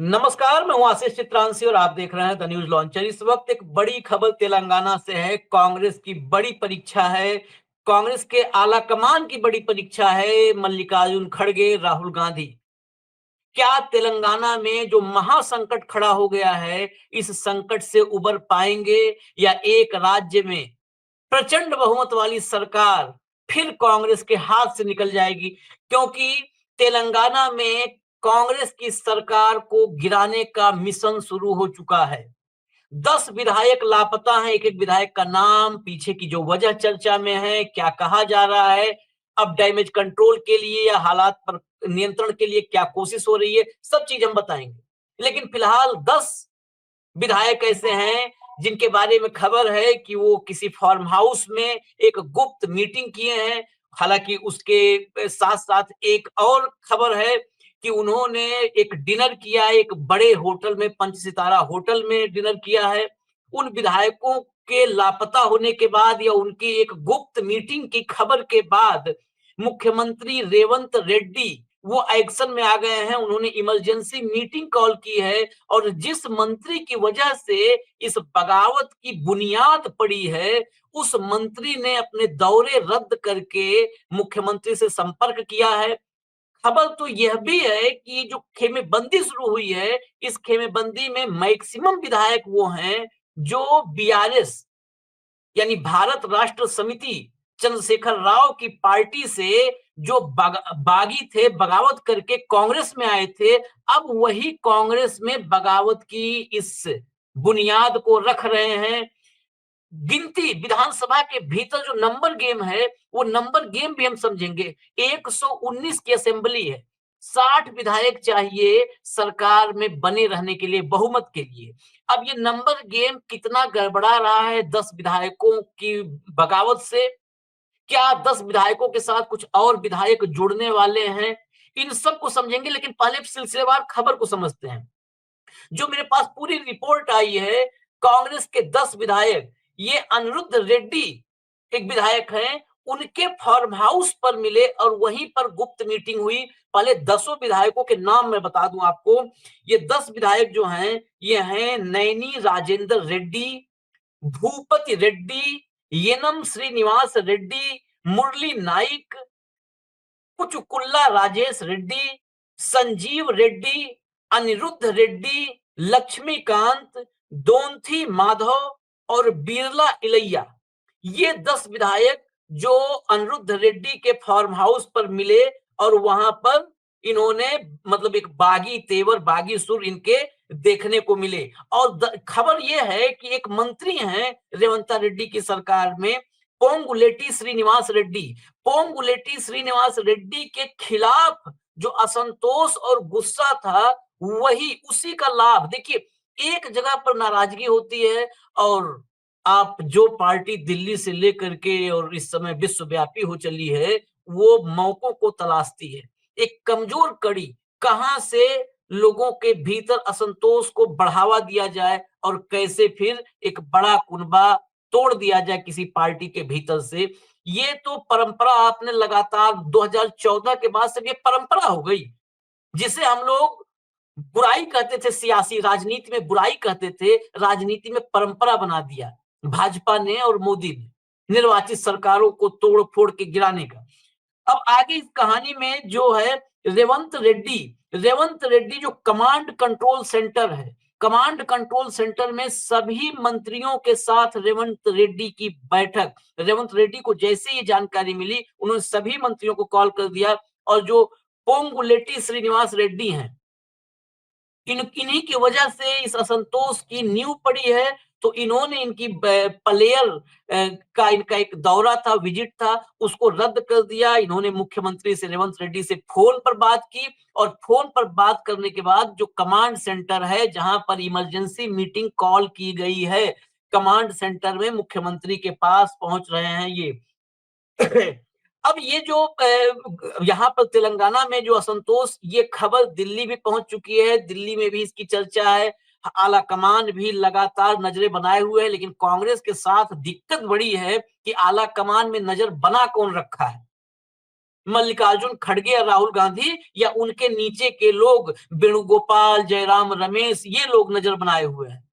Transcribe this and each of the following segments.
नमस्कार, मैं हूं आशीष चित्रांशी और आप देख रहे हैं द न्यूज लॉन्चर। इस वक्त एक बड़ी खबर तेलंगाना से है। कांग्रेस की बड़ी परीक्षा है। कांग्रेस के आला कमान की बड़ी परीक्षा है। मल्लिकार्जुन खड़गे, राहुल गांधी, क्या तेलंगाना में जो महासंकट खड़ा हो गया है, इस संकट से उबर पाएंगे या एक राज्य में प्रचंड बहुमत वाली सरकार फिर कांग्रेस के हाथ से निकल जाएगी? क्योंकि तेलंगाना में कांग्रेस की सरकार को गिराने का मिशन शुरू हो चुका है। 10 विधायक लापता हैं। एक-एक विधायक का नाम, पीछे की जो वजह चर्चा में है, क्या कहा जा रहा है, अब डैमेज कंट्रोल के लिए या हालात पर नियंत्रण के लिए क्या कोशिश हो रही है, सब चीज हम बताएंगे। लेकिन फिलहाल 10 विधायक ऐसे हैं जिनके बारे में खबर है कि वो किसी फार्म हाउस में एक गुप्त मीटिंग किए हैं। हालांकि उसके साथ साथ एक और खबर है कि उन्होंने एक डिनर किया है, एक बड़े होटल में, पंच सितारा होटल में डिनर किया है। उन विधायकों के लापता होने के बाद या उनकी एक गुप्त मीटिंग की खबर के बाद मुख्यमंत्री रेवंत रेड्डी वो एक्शन में आ गए हैं। उन्होंने इमरजेंसी मीटिंग कॉल की है और जिस मंत्री की वजह से इस बगावत की बुनियाद पड़ी है, उस मंत्री ने अपने दौरे रद्द करके मुख्यमंत्री से संपर्क किया है। खबर तो यह भी है कि जो खेमेबंदी शुरू हुई है, इस खेमेबंदी में मैक्सिमम विधायक वो हैं जो बीआरएस यानी भारत राष्ट्र समिति चंद्रशेखर राव की पार्टी से जो बागी थे, बगावत करके कांग्रेस में आए थे, अब वही कांग्रेस में बगावत की इस बुनियाद को रख रहे हैं। गिनती विधानसभा के भीतर जो नंबर गेम है, वो नंबर गेम भी हम समझेंगे। 119 की असेंबली है, 60 विधायक चाहिए सरकार में बने रहने के लिए, बहुमत के लिए। अब ये नंबर गेम कितना गड़बड़ा रहा है 10 विधायकों की बगावत से? क्या 10 विधायकों के साथ कुछ और विधायक जुड़ने वाले हैं? इन सब को समझेंगे, लेकिन पहले सिलसिलेवार खबर को समझते हैं। जो मेरे पास पूरी रिपोर्ट आई है, कांग्रेस के 10 विधायक, ये अनिरुद्ध रेड्डी एक विधायक हैं, उनके फार्म हाउस पर मिले और वहीं पर गुप्त मीटिंग हुई। पहले 10 विधायकों के नाम मैं बता दूं आपको। ये 10 विधायक जो हैं, ये हैं नैनी राजेंद्र रेड्डी, भूपति रेड्डी, येनम श्रीनिवास रेड्डी, मुरली नाइक, कुचकुल्ला राजेश रेड्डी, संजीव रेड्डी, अनिरुद्ध रेड्डी, लक्ष्मीकांत, दोंथी माधव और बिरला इलैया। ये 10 विधायक जो अनिरुद्ध रेड्डी के फार्म हाउस पर मिले और वहां पर इन्होंने मतलब एक बागी तेवर, बागी सुर इनके देखने को मिले। और खबर यह है कि एक मंत्री हैं रेवंता रेड्डी की सरकार में, पोंगुलेटी श्रीनिवास रेड्डी। पोंगुलेटी श्रीनिवास रेड्डी के खिलाफ जो असंतोष और गुस्सा था, वही उसी का लाभ देखिए। एक जगह पर नाराजगी होती है और आप जो पार्टी दिल्ली से लेकर के और इस समय विश्वव्यापी हो चली है, वो मौकों को तलाशती है। एक कमजोर कड़ी कहां से लोगों के भीतर असंतोष को बढ़ावा दिया जाए और कैसे फिर एक बड़ा कुनबा तोड़ दिया जाए किसी पार्टी के भीतर से। ये तो परंपरा आपने लगातार 2014 के बाद से ये परंपरा हो गई, जिसे हम लोग बुराई कहते थे, सियासी राजनीति में बुराई कहते थे, राजनीति में परंपरा बना दिया भाजपा ने और मोदी ने निर्वाचित सरकारों को तोड़ फोड़ के गिराने का। अब आगे इस कहानी में जो है रेवंत रेड्डी जो कमांड कंट्रोल सेंटर है, कमांड कंट्रोल सेंटर में सभी मंत्रियों के साथ रेवंत रेड्डी की बैठक। रेवंत रेड्डी को जैसे ये जानकारी मिली, उन्होंने सभी मंत्रियों को कॉल कर दिया। और जो पोंगुलेटी श्रीनिवास रेड्डी हैं, इन्हीं की वजह से इस असंतोष की नींव पड़ी है। तो इन्होंने इनकी पलेयर का इनका एक दौरा था, विजिट था, उसको रद्द कर दिया। इन्होंने मुख्यमंत्री से, रेवंत रेड्डी से फोन पर बात की और फोन पर बात करने के बाद जो कमांड सेंटर है जहां पर इमरजेंसी मीटिंग कॉल की गई है, कमांड सेंटर में मुख्यमंत्री के पास पहुंच रहे हैं ये। अब ये जो यहाँ पर तेलंगाना में जो असंतोष, ये खबर दिल्ली भी पहुंच चुकी है, दिल्ली में भी इसकी चर्चा है। आला कमान भी लगातार नजरें बनाए हुए है, लेकिन कांग्रेस के साथ दिक्कत बड़ी है कि आला कमान में नजर बना कौन रखा है। मल्लिकार्जुन खड़गे या राहुल गांधी या उनके नीचे के लोग वेणुगोपाल, जयराम रमेश, ये लोग नजर बनाए हुए हैं।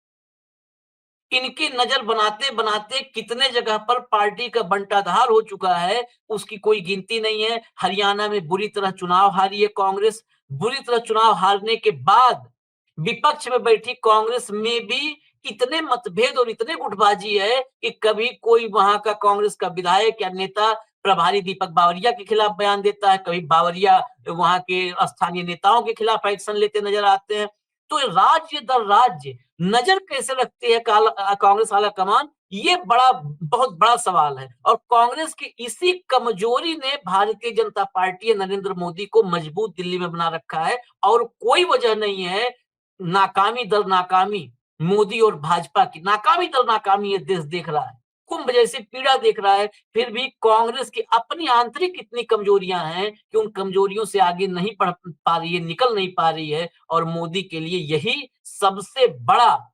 इनकी नजर बनाते बनाते कितने जगह पर पार्टी का बंटाधार हो चुका है, उसकी कोई गिनती नहीं है। हरियाणा में बुरी तरह चुनाव हारी है कांग्रेस। बुरी तरह चुनाव हारने के बाद विपक्ष में बैठी कांग्रेस में भी इतने मतभेद और इतने गुटबाजी है कि कभी कोई वहां का कांग्रेस का विधायक या नेता प्रभारी दीपक बावरिया के खिलाफ बयान देता है, कभी बावरिया वहां के स्थानीय नेताओं के खिलाफ एक्शन लेते नजर आते हैं। तो राज्य दर राज्य नजर कैसे रखती है कांग्रेस आला कमान, ये बहुत बड़ा सवाल है। और कांग्रेस की इसी कमजोरी ने भारतीय जनता पार्टी नरेंद्र मोदी को मजबूत दिल्ली में बना रखा है, और कोई वजह नहीं है। नाकामी दर नाकामी, मोदी और भाजपा की नाकामी दर नाकामी ये देश देख रहा है, कुंभ जैसी पीड़ा देख रहा है। फिर भी कांग्रेस की अपनी आंतरिक इतनी कमजोरियां हैं कि उन कमजोरियों से आगे नहीं बढ़ पा रही है, निकल नहीं पा रही है। और मोदी के लिए यही सबसे बड़ा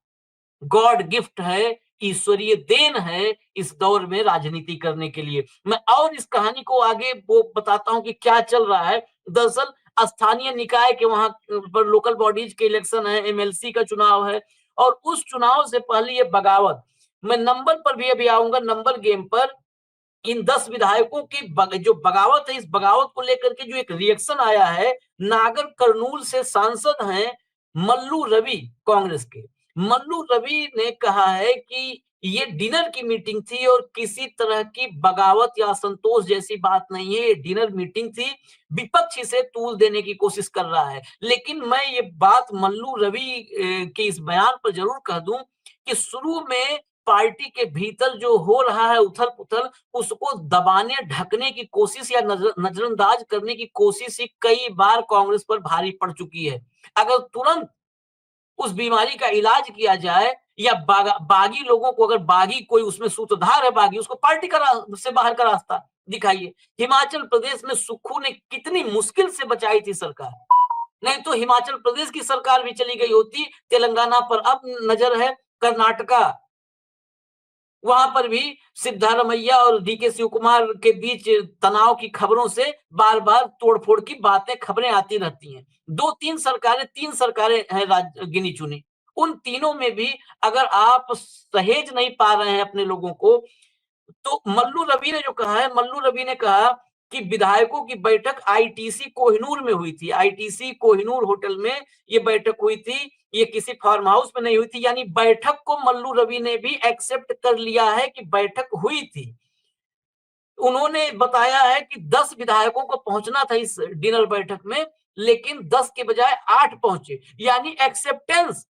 गॉड गिफ्ट है, ईश्वरीय देन है इस दौर में राजनीति करने के लिए। मैं और इस कहानी को आगे वो बताता हूं कि क्या चल रहा है। दरअसल स्थानीय निकाय के वहां पर लोकल बॉडीज के इलेक्शन है, एमएलसी का चुनाव है, और उस चुनाव से पहले ये बगावत, मैं नंबर पर भी अभी आऊंगा, नंबर गेम पर। इन 10 विधायकों की जो बगावत है, इस बगावत को लेकर के जो एक रिएक्शन आया है, नागर कर्नूल से सांसद हैं मल्लू रवि, कांग्रेस के मल्लू रवि ने कहा है कि ये डिनर की मीटिंग थी और किसी तरह की बगावत या असंतोष जैसी बात नहीं है, ये डिनर मीटिंग थी, विपक्ष इसे तूल देने की कोशिश कर रहा है। लेकिन मैं ये बात मल्लू रवि के इस बयान पर जरूर कह दूं कि शुरू में पार्टी के भीतर जो हो रहा है उथल पुथल, उसको दबाने ढकने की कोशिश या नजरअंदाज करने की कोशिश ही कई बार कांग्रेस पर भारी पड़ चुकी है। अगर तुरंत उस बीमारी का इलाज किया जाए, या बागी लोगों को, अगर बागी कोई उसमें सूत्रधार है बागी, उसको पार्टी का से बाहर का रास्ता दिखाइए। हिमाचल प्रदेश में सुक्खू ने कितनी मुश्किल से बचाई थी सरकार, नहीं तो हिमाचल प्रदेश की सरकार भी चली गई होती। तेलंगाना पर अब नजर है, कर्नाटका, वहां पर भी सिद्धारमैया और डीके शिव कुमार के बीच तनाव की खबरों से बार बार तोड़फोड़ की बातें, खबरें आती रहती हैं। तीन सरकारें हैं गिनी चुनी, उन तीनों में भी अगर आप सहेज नहीं पा रहे हैं अपने लोगों को, तो मल्लू रवि ने जो कहा है, मल्लू रवि ने कहा कि विधायकों की बैठक आईटीसी कोहिनूर में हुई थी, आईटीसी कोहिनूर होटल में ये बैठक हुई थी, ये किसी फार्म हाउस में नहीं हुई थी। यानी बैठक को मल्लू रवि ने भी एक्सेप्ट कर लिया है कि बैठक हुई थी। उन्होंने बताया है कि 10 विधायकों को पहुंचना था इस डिनर बैठक में, लेकिन 10 के बजाय 8 पहुंचे। यानी एक्सेप्टेंस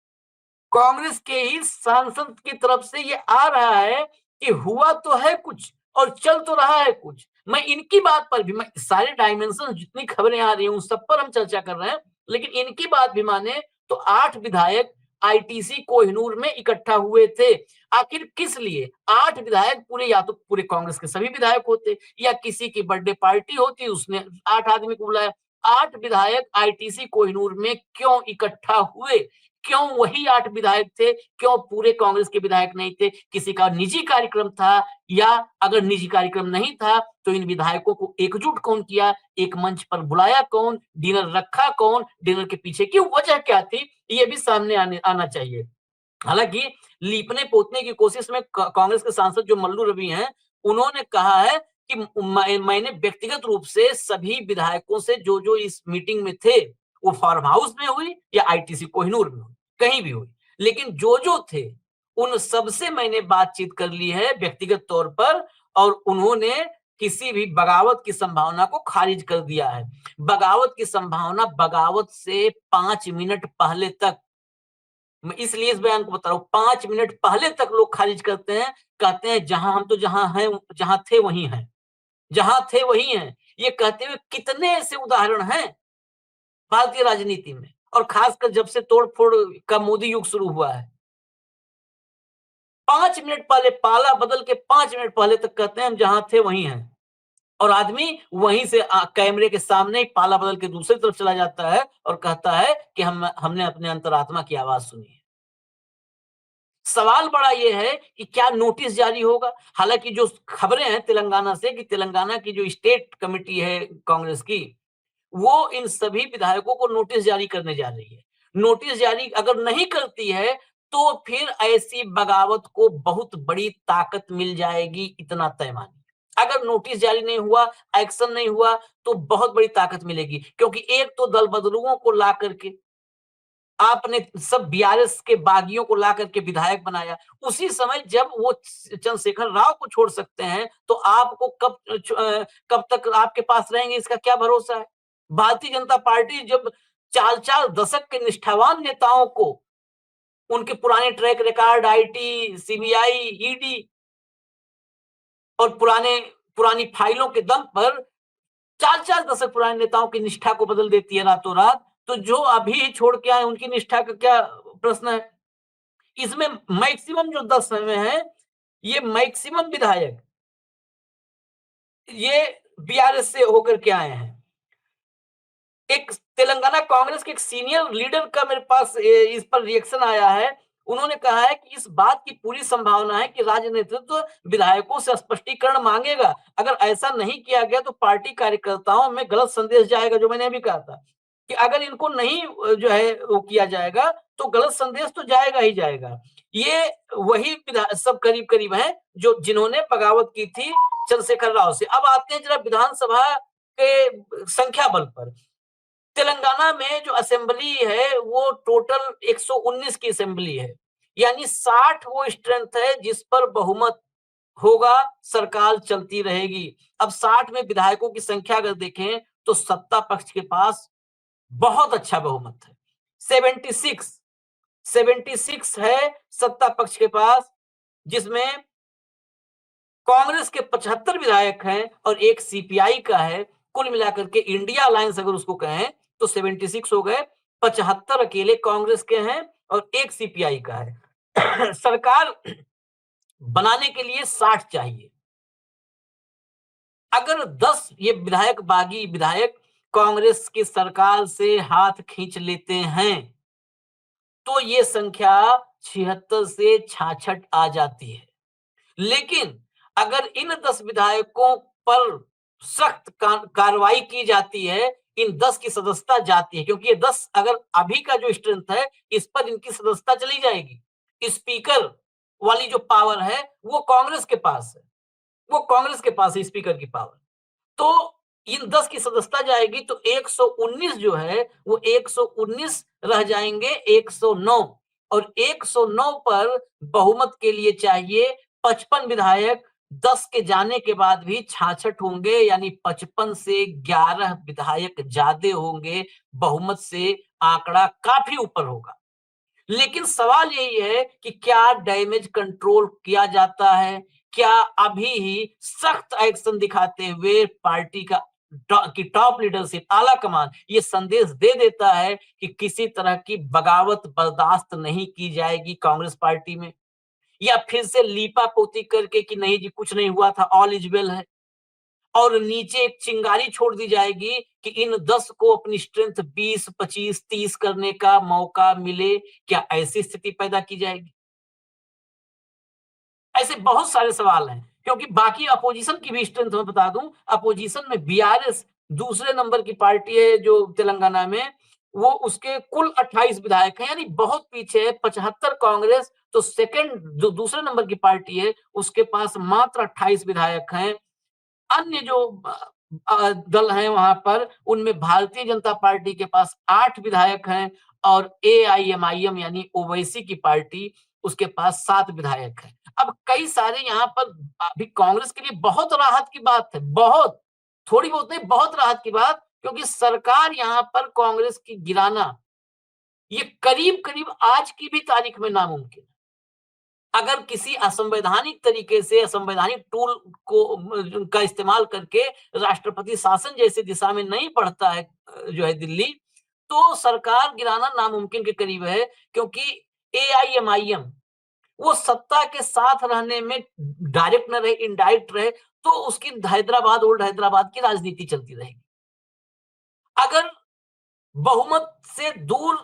कांग्रेस के ही सांसद की तरफ से ये आ रहा है कि हुआ तो है कुछ और चल तो रहा है कुछ। मैं इनकी बात पर भी, मैं सारे डायमेंशन जितनी खबरें आ रही हैं उन सब पर हम चर्चा कर रहे हैं, लेकिन इनकी बात भी माने तो 8 विधायक आईटीसी कोहिनूर में इकट्ठा हुए थे। आखिर किस लिए 8 विधायक? पूरे, या तो पूरे कांग्रेस के सभी विधायक होते, या किसी की बर्थडे पार्टी होती, उसने 8 आदमी को बुलाया। 8 विधायक आईटीसी कोहिनूर में क्यों इकट्ठा हुए? क्यों वही 8 विधायक थे? क्यों पूरे कांग्रेस के विधायक नहीं थे? किसी का निजी कार्यक्रम था? या अगर निजी कार्यक्रम नहीं था तो इन विधायकों को एकजुट कौन किया? एक मंच पर बुलाया कौन? डिनर रखा कौन? डिनर के पीछे की वजह क्या थी? ये भी सामने आना चाहिए। हालांकि लीपने पोतने की कोशिश में कांग्रेस के सांसद जो मल्लू रवि हैं, उन्होंने कहा है कि मैंने व्यक्तिगत रूप से सभी विधायकों से जो जो इस मीटिंग में थे, वो फार्म हाउस में हुई या आईटीसी कोहिनूर में हुई, कहीं भी हुई, लेकिन जो जो थे उन सबसे मैंने बातचीत कर ली है व्यक्तिगत तौर पर, और उन्होंने किसी भी बगावत की संभावना को खारिज कर दिया है। बगावत की संभावना, बगावत से 5 मिनट पहले तक, मैं इसलिए इस बयान को बता रहा हूं, 5 मिनट पहले तक लोग खारिज करते हैं, कहते हैं जहां हम तो जहां हैं, जहां थे वहीं हैं, जहां थे वहीं हैं। ये कहते हुए कितने ऐसे उदाहरण हैं भारतीय राजनीति में, और खासकर जब से तोड़फोड़ का मोदी युग शुरू हुआ है। 5 मिनट पहले, पाला बदल के 5 मिनट पहले तक कहते हैं हम जहां थे वहीं हैं, और आदमी वहीं से कैमरे के सामने ही पाला बदल के दूसरी तरफ चला जाता है और कहता है कि हमने अपने अंतरात्मा की आवाज सुनी है। सवाल बड़ा ये है कि क्या नोटिस जारी होगा? हालाँकि जो खबरें हैं तेलंगाना से कि तेलंगाना की जो स्टेट कमिटी है कांग्रेस की, वो इन सभी विधायकों को नोटिस जारी करने जा रही है। नोटिस जारी अगर नहीं करती है, तो फिर ऐसी बगावत को बहुत बड़ी ताकत मिल जाएगी, इतना तय मानिए। अगर नोटिस जारी नहीं हुआ, एक्शन नहीं हुआ, तो बहुत बड़ी ताकत मिलेगी। क्योंकि एक तो दल बदलुओं को ला करके आपने सब बीआरएस के बागियों को ला करके विधायक बनाया। उसी समय जब वो चंद्रशेखर राव को छोड़ सकते हैं, तो आपको कब तक आपके पास रहेंगे इसका क्या भरोसा है? भारतीय जनता पार्टी जब 4-4 दशक के निष्ठावान नेताओं को उनके पुराने track record IT, CBI, ED और पुरानी फाइलों के दम पर 4-4 दशक पुराने नेताओं की निष्ठा को बदल देती है रातों रात, तो जो अभी छोड़ के आए उनकी निष्ठा का क्या प्रश्न है? इसमें मैक्सिमम जो 10 में है, ये मैक्सिमम विधायक ये बीआरएस से होकर के आए हैं। एक तेलंगाना कांग्रेस के एक सीनियर लीडर का मेरे पास इस पर रिएक्शन आया है। उन्होंने कहा है कि इस बात की पूरी संभावना है कि राज्य नेतृत्व विधायकों से स्पष्टीकरण मांगेगा। अगर ऐसा नहीं किया गया तो पार्टी कार्यकर्ताओं में गलत संदेश जाएगा, जो मैंने अभी कहा था कि अगर इनको नहीं जो है वो किया जाएगा तो गलत संदेश तो जाएगा ही जाएगा। ये वही सब करीब-करीब हैं जो जिन्होंने बगावत की थी चंद्रशेखर राव से। अब आते हैं जरा विधानसभा के संख्या बल पर। तेलंगाना में जो असेंबली है वो टोटल 119 की असेंबली है, यानी 60 वो स्ट्रेंथ है जिस पर बहुमत होगा, सरकार चलती रहेगी। अब 60 में विधायकों की संख्या अगर देखें तो सत्ता पक्ष के पास बहुत अच्छा बहुमत है। 76 76 है सत्ता पक्ष के पास, जिसमें कांग्रेस के 75 विधायक हैं और एक सीपीआई का है। कुल मिलाकर के इंडिया अलायंस अगर उसको कहें तो 76 हो गए, 75 अकेले कांग्रेस के हैं और एक सीपीआई का है। सरकार बनाने के लिए 60 चाहिए। अगर 10 ये विधायक बागी विधायक कांग्रेस की सरकार से हाथ खींच लेते हैं, तो ये संख्या 76 से 66 आ जाती है। लेकिन अगर इन 10 विधायकों पर सख्त कार्रवाई की जाती है, इन 10 की सदस्यता जाती है, क्योंकि ये 10 अगर अभी का जो स्ट्रेंथ है, इस पर इनकी सदस्यता चली जाएगी। स्पीकर वाली जो पावर है, वो कांग्रेस के पास है। वो कांग्रेस के पास है स्पीकर की पावर। तो इन 10 की सदस्यता जाएगी तो 119 जो है वो 119 रह जाएंगे 109 और 109 पर बहुमत के लिए चाहिए 55 विधायक। 10 के जाने के बाद भी 66 होंगे, यानी 55 से 11 विधायक ज्यादा होंगे। बहुमत से आंकड़ा काफी ऊपर होगा। लेकिन सवाल यही है कि क्या डैमेज कंट्रोल किया जाता है? क्या अभी ही सख्त एक्शन दिखाते हुए पार्टी का की टॉप लीडरशिप आला कमान ये संदेश दे देता है कि किसी तरह की बगावत बर्दाश्त नहीं की जाएगी कांग्रेस पार्टी में, या फिर से लीपा पोती करके कि नहीं जी कुछ नहीं हुआ था, ऑल इज वेल है, और नीचे एक चिंगारी छोड़ दी जाएगी कि इन 10 को अपनी स्ट्रेंथ 20, 25, 30 करने का मौका मिले। क्या ऐसी स्थिति पैदा की जाएगी? ऐसे बहुत सारे सवाल हैं, क्योंकि बाकी अपोजिशन की भी स्ट्रेंथ मैं बता दूं, अपोजिशन में बीआरएस दूसरे नंबर की पार्टी है जो तेलंगाना में, वो उसके कुल 28 विधायक हैं, यानी बहुत पीछे है। 75 कांग्रेस, तो सेकंड जो दूसरे नंबर की पार्टी है उसके पास मात्र 28 विधायक हैं। अन्य जो दल हैं वहां पर, उनमें भारतीय जनता पार्टी के पास 8 विधायक हैं और एआईएमआईएम यानी ओवैसी की पार्टी उसके पास 7 विधायक हैं। अब कई सारे यहाँ पर अभी कांग्रेस के लिए बहुत राहत की बात है, बहुत, थोड़ी बहुत नहीं, बहुत राहत की बात, क्योंकि सरकार यहाँ पर कांग्रेस की गिराना ये करीब करीब आज की भी तारीख में नामुमकिन है। अगर किसी असंवैधानिक तरीके से असंवैधानिक टूल को का इस्तेमाल करके राष्ट्रपति शासन जैसी दिशा में नहीं बढ़ता है जो है दिल्ली, तो सरकार गिराना नामुमकिन के करीब है, क्योंकि एआईएमआईएम वो सत्ता के साथ रहने में डायरेक्ट न रहे, इनडायरेक्ट रहे, तो उसकी हैदराबाद ओल्ड हैदराबाद की राजनीति चलती रहेगी। अगर बहुमत से दूर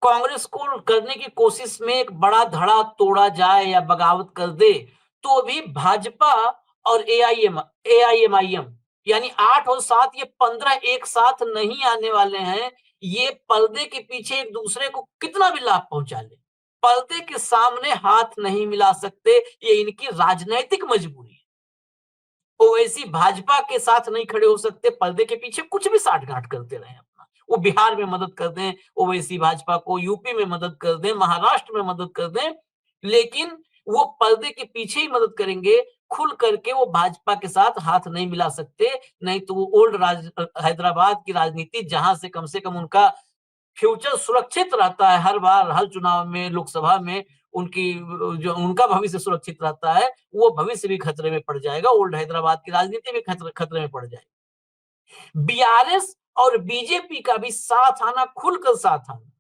कांग्रेस को करने की कोशिश में एक बड़ा धड़ा तोड़ा जाए या बगावत कर दे, तो भी भाजपा और एआईएमआईएम यानी 8 और 7 ये 15 एक साथ नहीं आने वाले हैं। ये पर्दे के पीछे एक दूसरे को कितना भी लाभ पहुंचा ले, पर्दे के सामने हाथ नहीं मिला सकते। ये इनकी राजनैतिक मजबूरी है। ओवैसी भाजपा के साथ नहीं खड़े हो सकते, पर्दे के पीछे कुछ भी साठ-गांठ करते रहे अपना। वो बिहार में मदद कर दें ओवैसी भाजपा को, यूपी में मदद कर दें, महाराष्ट्र में मदद कर दें, लेकिन वो पर्दे के पीछे ही मदद करेंगे, खुल करके वो भाजपा के साथ हाथ नहीं मिला सकते। नहीं तो वो हैदराबाद की राजनीति जहां से कम उनका फ्यूचर सुरक्षित रहता है, हर बार हर चुनाव में, लोकसभा में उनकी जो उनका भविष्य सुरक्षित रहता है, वो भविष्य भी खतरे में पड़ जाएगा। ओल्ड हैदराबाद की राजनीति भी खतरे में पड़ जाएगी। बीआरएस और बीजेपी का भी साथ आना, खुलकर साथ आना,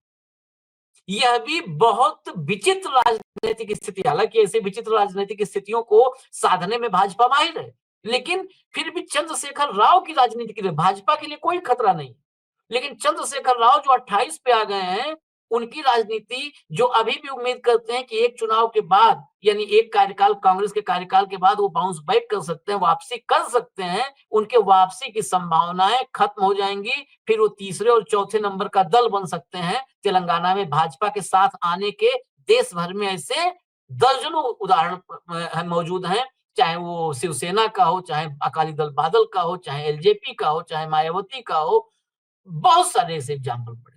यह भी बहुत विचित्र राजनीतिक स्थिति, हालांकि ऐसी विचित्र राजनीतिक स्थितियों को साधने में भाजपा माहिर है, लेकिन फिर भी चंद्रशेखर राव की राजनीति के लिए भाजपा के लिए कोई खतरा नहीं। लेकिन चंद्रशेखर राव जो 28 पे आ गए हैं, उनकी राजनीति जो अभी भी उम्मीद करते हैं कि एक चुनाव के बाद यानी एक कार्यकाल, कांग्रेस के कार्यकाल के बाद वो बाउंस बैक कर सकते हैं, वापसी कर सकते हैं, उनके वापसी की संभावनाएं खत्म हो जाएंगी। फिर वो तीसरे और चौथे नंबर का दल बन सकते हैं। तेलंगाना में भाजपा के साथ आने के देश भर में ऐसे दर्जनों उदाहरण मौजूद हैं, चाहे वो शिवसेना का हो, चाहे अकाली दल बादल का हो, चाहे एलजेपी का हो, चाहे मायावती का हो, बहुत सारे ऐसे एग्जाम्पल पड़े।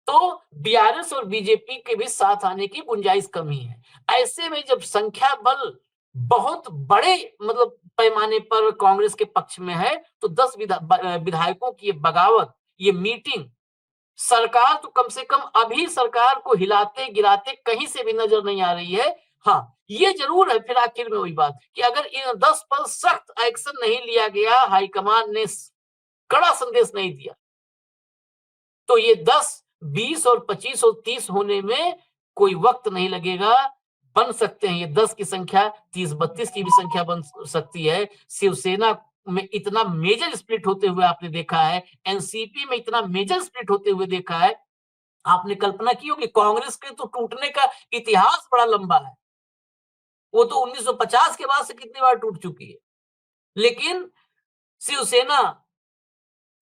तो बीआरएस और बीजेपी के भी साथ आने की गुंजाइश कम ही है। ऐसे में जब संख्या बल बहुत बड़े मतलब पैमाने पर कांग्रेस के पक्ष में है, तो 10 विधायकों की ये बगावत, ये मीटिंग, सरकार तो कम से कम अभी सरकार को हिलाते गिराते कहीं से भी नजर नहीं आ रही है। हाँ, ये जरूर है फिर आखिर में वही बात कि अगर इन 10 पर सख्त एक्शन नहीं लिया गया, हाईकमान ने कड़ा संदेश नहीं दिया, तो ये 10, 20 और 25 और 30 होने में कोई वक्त नहीं लगेगा। बन सकते हैं ये 10 की संख्या 30-32 की भी संख्या बन सकती है। शिवसेना में इतना मेजर स्प्लिट होते हुए आपने देखा है, एनसीपी में इतना मेजर स्प्लिट होते हुए देखा है। आपने कल्पना की होगी, कांग्रेस के तो टूटने का इतिहास बड़ा लंबा है। वो तो 1950 के बाद से कितनी बार टूट चुकी है। लेकिन शिवसेना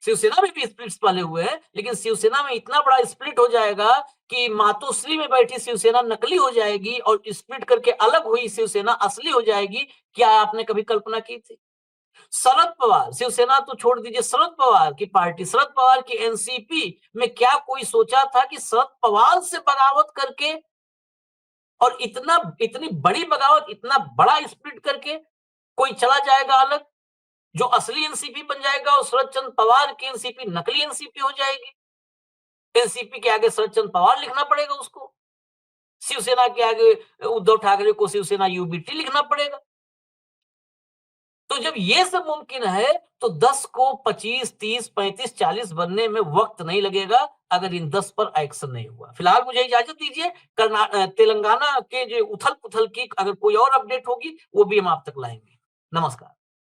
शिवसेना में भी स्प्लिट्स पहले हुए हैं, लेकिन शिवसेना में इतना बड़ा स्प्लिट हो जाएगा कि मातोश्री में बैठी शिवसेना नकली हो जाएगी और स्प्लिट करके अलग हुई शिवसेना असली हो जाएगी। क्या आपने कभी कल्पना की थी? शरद पवार, शिवसेना तो छोड़ दीजिए, शरद पवार की पार्टी, शरद पवार की एनसीपी में क्या कोई सोचा था कि शरद पवार से बगावत करके और इतनी बड़ी बगावत, इतना बड़ा स्प्लिट करके कोई चला जाएगा अलग, जो असली एनसीपी बन जाएगा और शरद चंद्र पवार की एनसीपी नकली एनसीपी हो जाएगी। एनसीपी के आगे शरद चंद्र पवार लिखना पड़ेगा उसको, शिवसेना के आगे उद्धव ठाकरे को शिवसेना यूबीटी लिखना पड़ेगा। तो जब ये सब मुमकिन है, तो 10 को 25, 30, 35, 40 बनने में वक्त नहीं लगेगा अगर इन 10 पर एक्शन नहीं हुआ। फिलहाल मुझे इजाजत दीजिए, तेलंगाना के जो उथल पुथल की अगर कोई और अपडेट होगी वो भी हम आप तक लाएंगे। नमस्कार।